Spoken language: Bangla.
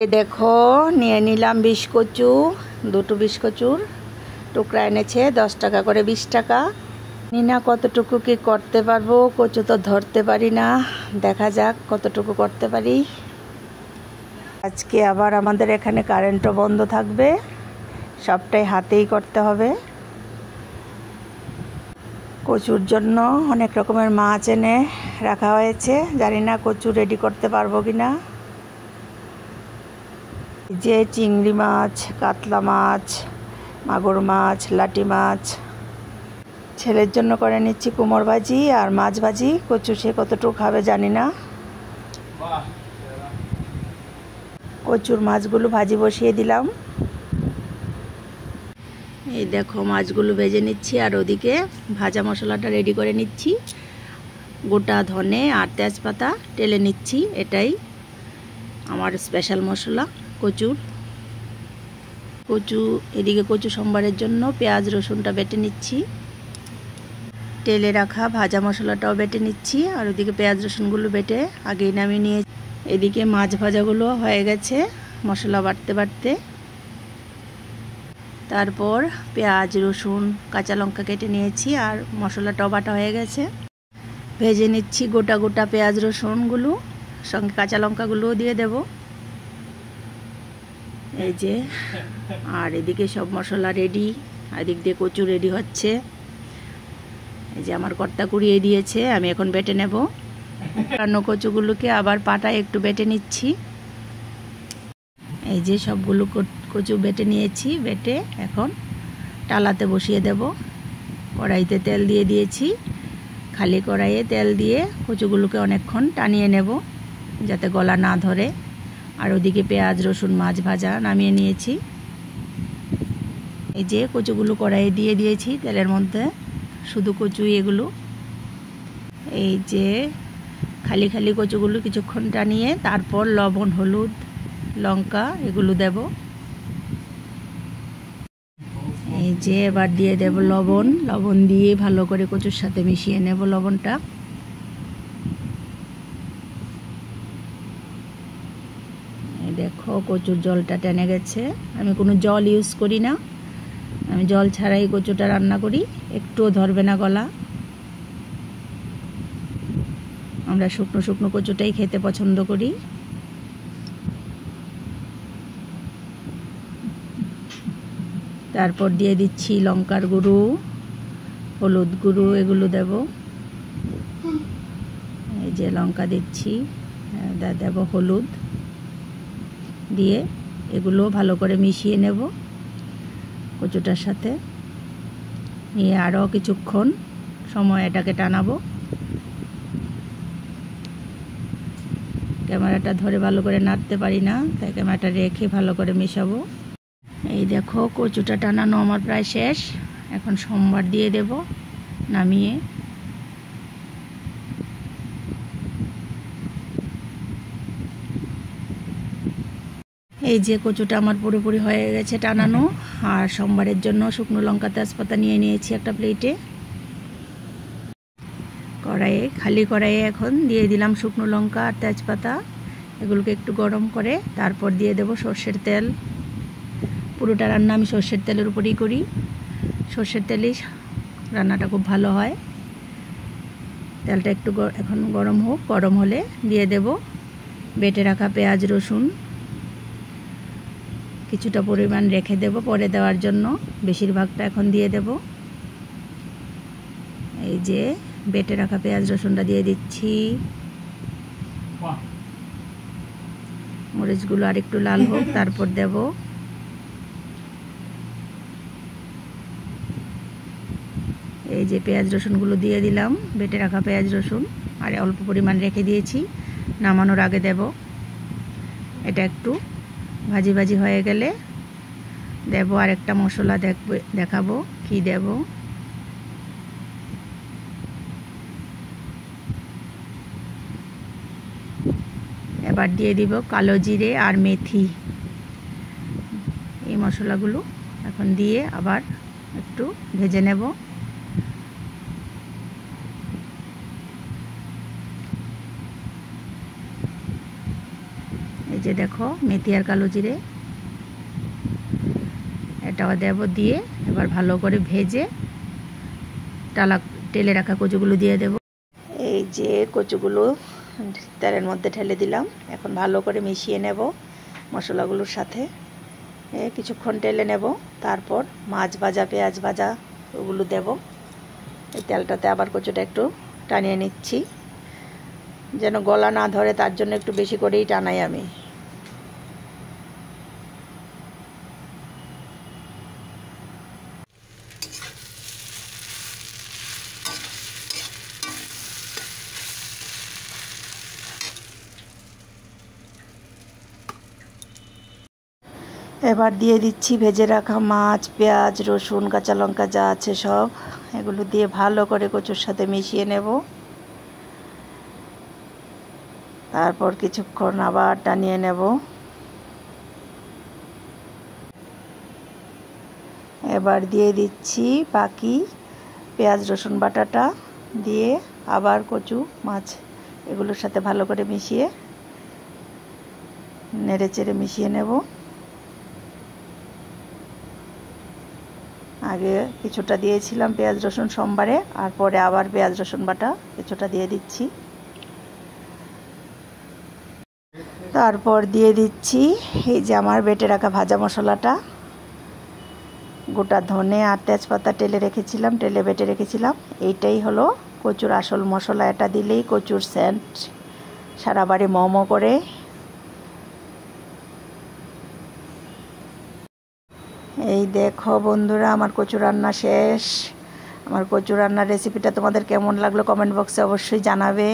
এই দেখো নিয়ে নিলাম বিষ কচু, দুটো বিষ কচুর টুকরা এনেছে 10 টাকা করে, 20 টাকা। নিনা কতটুকু কি করতে পারবো, কচু তো ধরতে পারি না, দেখা যাক কতটুকু করতে পারি। আজকে আবার আমাদের এখানে কারেন্টও বন্ধ থাকবে, সবটাই হাতেই করতে হবে। কচুর জন্য অনেক রকমের মাছ এনে রাখা হয়েছে, জানি না কচু রেডি করতে পারবো কিনা। যে চিংড়ি মাছ, কাতলা মাছ, মাগুর মাছ, লাটি মাছ। ছেলের জন্য করে নিচ্ছি কুমড় ভাজি আর মাছ ভাজি। কচু সে কতটুকু খাবে জানি না। কচুর মাছগুলো ভাজি বসিয়ে দিলাম। এই দেখো মাছগুলো ভেজে নিচ্ছি আর ওদিকে ভাজা মশলাটা রেডি করে নিচ্ছি। গোটা ধনে আর তেজপাতা টেলে নিচ্ছি, এটাই আমার স্পেশাল মশলা কচুর। এদিকে কচু সম্বারের জন্য পেঁয়াজ রসুনটা বেটে নিচ্ছি, তেলে রাখা ভাজা মশলাটাও বেটে নিচ্ছি, আর ওদিকে পেঁয়াজ রসুনগুলো বেটে আগেই নামিয়ে নিয়ে। এদিকে মাছ ভাজাগুলো হয়ে গেছে মশলা বাটতে বাটতে। তারপর পেঁয়াজ রসুন কাঁচা লঙ্কা কেটে নিয়েছি আর মশলাটাও বাটা হয়ে গেছে। ভেজে নিচ্ছি গোটা গোটা পেঁয়াজ রসুনগুলো, সঙ্গে কাঁচা লঙ্কাগুলোও দিয়ে দেব। এই যে, আর এদিকে সব মশলা রেডি, এদিক দিয়ে কচু রেডি হচ্ছে। এই যে আমার কর্তা কুড়িয়ে দিয়েছে, আমি এখন বেটে নেব। রান্না কচুগুলোকে আবার পাটায় একটু বেটে নিচ্ছি। এই যে সবগুলো কচু বেটে নিয়েছি, বেটে এখন টালাতে বসিয়ে দেব। কড়াইতে তেল দিয়ে দিয়েছি, খালি কড়াইয়ে তেল দিয়ে কচুগুলোকে অনেকক্ষণ টানিয়ে নেব যাতে গলা না ধরে। আর ওদিকে পেঁয়াজ রসুন মাছ ভাজা নামিয়ে নিয়েছি। এই যে কচুগুলো কড়াইয়ে দিয়ে দিয়েছি তেলের মধ্যে, শুধু কচুই এগুলো। এই যে খালি খালি কচুগুলো কিছুক্ষণ টানিয়ে তারপর লবণ হলুদ লঙ্কা এগুলো দেব। এই যে এবার দিয়ে দেব লবণ দিয়ে ভালো করে কচুর সাথে মিশিয়ে নেব লবণটা। দেখো কচুর জলটা টেনে গেছে, আমি কোনো জল ইউজ করি না, আমি জল ছাড়াই কচুটা রান্না করি, একটুও ধরবে না গলা। আমরা শুকনো শুকনো কচুটাই খেতে পছন্দ করি। তারপর দিয়ে দিচ্ছি লঙ্কার গুঁড়ো, হলুদ গুঁড়ো, এগুলো দেব। এই যে লঙ্কা দিচ্ছি, দেব হলুদ দিয়ে এগুলো ভালো করে মিশিয়ে নেব কচুটার সাথে। নিয়ে আরও কিছুক্ষণ সময় এটাকে টানাবো। ক্যামেরাটা ধরে ভালো করে নাড়তে পারি না, তাই ক্যামেরাটা রেখে ভালো করে মেশাবো। এই দেখো কচুটা টানানো আমার প্রায় শেষ, এখন সম্বার দিয়ে দেব নামিয়ে। এই যে কচুটা আমার পুরোপুরি হয়ে গেছে টানানো। আর সম্বারের জন্য শুকনো লঙ্কা তেজপাতা নিয়ে নিয়েছি একটা প্লেটে। খালি কড়াইয়ে এখন দিয়ে দিলাম শুকনো লঙ্কা আর তেজপাতা, এগুলোকে একটু গরম করে তারপর দিয়ে দেব সর্ষের তেল। পুরোটা রান্না আমি সর্ষের তেলের উপরেই করি, সর্ষের তেলেই রান্নাটা খুব ভালো হয়। তেলটা একটু এখন গরম হোক, গরম হলে দিয়ে দেব বেটে রাখা পেঁয়াজ রসুন। কিছুটা পরিমাণ রেখে দেব পরে দেওয়ার জন্য, বেশিরভাগটা এখন দিয়ে দেব। এই যে বেটে রাখা পেঁয়াজ রসুনটা দিয়ে দিচ্ছি। মরিচগুলো আর একটু লাল হোক তারপর দেব। এই যে পেঁয়াজ রসুনগুলো দিয়ে দিলাম, বেটে রাখা পেঁয়াজ রসুন, আর অল্প পরিমাণ রেখে দিয়েছি, নামানোর আগে দেব। এটা একটু ভাজি ভাজি হয়ে গেলে দেব আর একটা মশলা, দেখাবো কি দেব। এবার দিয়ে দিব কালো জিরে আর মেথি, এই মশলাগুলো এখন দিয়ে আবার একটু ভেজে নেব। এই যে দেখো মেথি আর কালো জিরে, এটাও দেব, দিয়ে এবার ভালো করে ভেজে টেলে রাখা কচুগুলো দিয়ে দেব। এই যে কচুগুলো তেলের মধ্যে ঢেলে দিলাম, এখন ভালো করে মিশিয়ে নেব মশলাগুলোর সাথে, কিছুক্ষণ টেলে নেব। তারপর মাছ ভাজা, পেঁয়াজ ভাজা ওগুলো দেব। এই তেলটাতে আবার কচুটা একটু টানিয়ে নিচ্ছি, যেন গলা না ধরে, তার জন্য একটু বেশি করেই টানাই আমি। এবার দিয়ে দিচ্ছি ভেজে রাখা মাছ, পেঁয়াজ, রসুন, কাঁচা লঙ্কা যা আছে সব, এগুলো দিয়ে ভালো করে কচুর সাথে মিশিয়ে নেব। তারপর কিছুক্ষণ আবার টানিয়ে নেব। এবার দিয়ে দিচ্ছি বাকি পেঁয়াজ রসুন বাটাটা, দিয়ে আবার কচু মাছ এগুলোর সাথে ভালো করে মিশিয়ে নেড়ে চেড়ে মিশিয়ে নেব। আগে কিছুটা দিয়েছিলাম পেঁয়াজ রসুন সোমবারে, আর পরে আবার পেঁয়াজ রসুন বাটা কিছুটা দিয়ে দিচ্ছি। তারপর দিয়ে দিচ্ছি এই যে আমার বেটে রাখা ভাজা মশলাটা, গোটা ধনে আর তেজপাতা টেলে বেটে রেখেছিলাম। এইটাই হলো কচুর আসল মশলা, এটা দিলেই কচুর সেন্ট সারা বাড়ি মোমো করে। এই দেখো বন্ধুরা, আমার কচু রান্না শেষ। আমার কচু রান্নার রেসিপিটা তোমাদের কেমন লাগলো কমেন্ট বক্সে অবশ্যই জানাবে।